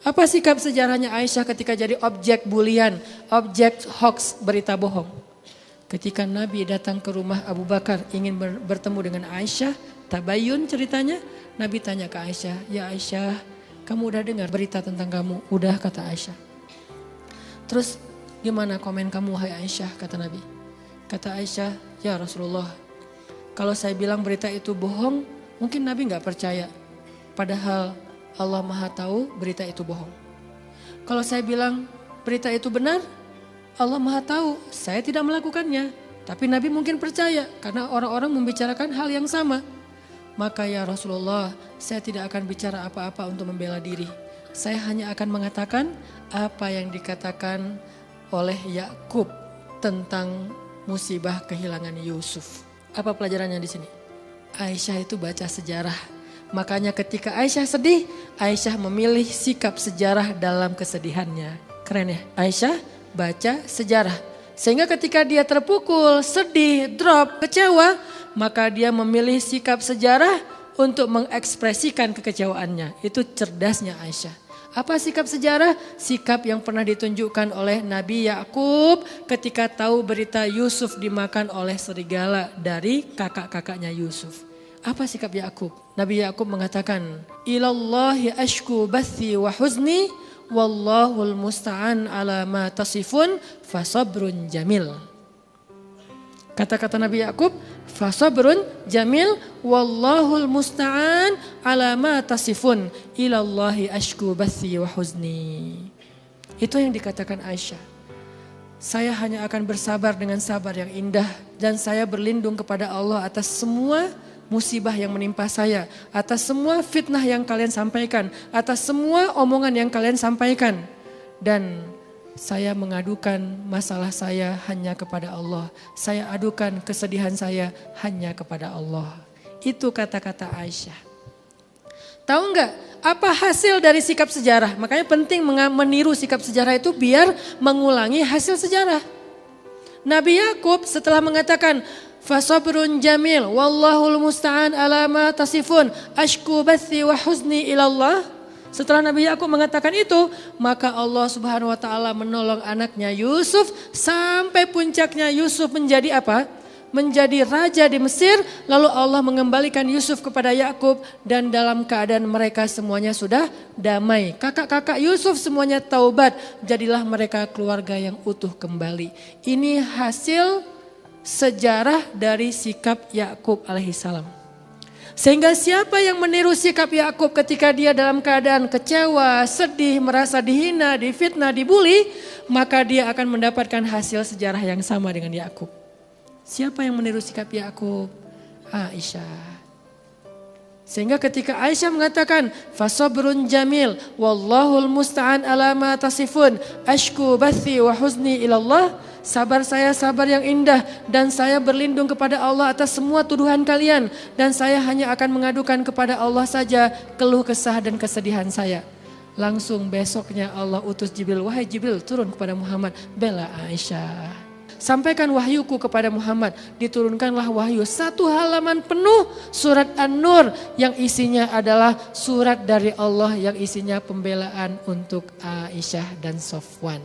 Apa sikap sejarahnya Aisyah ketika jadi objek bulian, objek hoax, berita bohong? Ketika Nabi datang ke rumah Abu Bakar ingin bertemu dengan Aisyah, tabayun ceritanya, Nabi tanya ke Aisyah, "Ya Aisyah, kamu udah dengar berita tentang kamu?" "Udah," kata Aisyah. "Terus gimana komen kamu, hai Aisyah?" kata Nabi. Kata Aisyah, "Ya Rasulullah, kalau saya bilang berita itu bohong, mungkin Nabi gak percaya. Padahal Allah Maha tahu berita itu bohong. Kalau saya bilang berita itu benar, Allah Maha tahu saya tidak melakukannya. Tapi Nabi mungkin percaya karena orang-orang membicarakan hal yang sama. Maka ya Rasulullah, saya tidak akan bicara apa-apa untuk membela diri. Saya hanya akan mengatakan apa yang dikatakan oleh Yakub tentang musibah kehilangan Yusuf." Apa pelajarannya di sini? Aisyah itu baca sejarah. Makanya ketika Aisyah sedih, Aisyah memilih sikap sejarah dalam kesedihannya. Keren ya? Aisyah baca sejarah. Sehingga ketika dia terpukul, sedih, drop, kecewa, maka dia memilih sikap sejarah untuk mengekspresikan kekecewaannya. Itu cerdasnya Aisyah. Apa sikap sejarah? Sikap yang pernah ditunjukkan oleh Nabi Yakub ketika tahu berita Yusuf dimakan oleh serigala dari kakak-kakaknya Yusuf. Apa sikap Yakub? Nabi Yakub mengatakan, "Ilallahi ashku bathi wa huzni, wallahul musta'an ala ma tasifun, fasabrun jamil." Kata-kata Nabi Yakub, fasabrun jamil, wallahul musta'an ala ma tasifun, ilallahi ashku bathi wa huzni. Itu yang dikatakan Aisyah. Saya hanya akan bersabar dengan sabar yang indah, dan saya berlindung kepada Allah atas semua musibah yang menimpa saya, atas semua fitnah yang kalian sampaikan, atas semua omongan yang kalian sampaikan. Dan saya mengadukan masalah saya hanya kepada Allah. Saya adukan kesedihan saya hanya kepada Allah. Itu kata-kata Aisyah. Tahu nggak apa hasil dari sikap sejarah? Makanya penting meniru sikap sejarah itu biar mengulangi hasil sejarah. Nabi Yakub setelah mengatakan, "Fasabrun jamil, wallahul musta'an ala ma tasifun, ashku bathi wa huzni ilallah." Setelah Nabi Yakub mengatakan itu, maka Allah Subhanahu wa taala menolong anaknya Yusuf sampai puncaknya Yusuf menjadi apa? Menjadi raja di Mesir, lalu Allah mengembalikan Yusuf kepada Yakub dan dalam keadaan mereka semuanya sudah damai. Kakak-kakak Yusuf semuanya taubat, jadilah mereka keluarga yang utuh kembali. Ini hasil sejarah dari sikap Yakub alaihissalam. Sehingga siapa yang meniru sikap Yakub ketika dia dalam keadaan kecewa, sedih, merasa dihina, difitnah, dibully, maka dia akan mendapatkan hasil sejarah yang sama dengan Yakub. Siapa yang meniru sikap Yakub? Aisyah. Sehingga ketika Aisyah mengatakan, "Fasabrun jamil, wallahul musta'an ala ma tasifun, ashku bathi wa huzni ilallah." Sabar saya sabar yang indah dan saya berlindung kepada Allah atas semua tuduhan kalian. Dan saya hanya akan mengadukan kepada Allah saja keluh kesah dan kesedihan saya. Langsung besoknya Allah utus Jibril, "Wahai Jibril, turun kepada Muhammad, bela Aisyah. Sampaikan wahyuku kepada Muhammad." Diturunkanlah wahyu 1 halaman penuh surat An-Nur yang isinya adalah surat dari Allah yang isinya pembelaan untuk Aisyah dan Sofwan.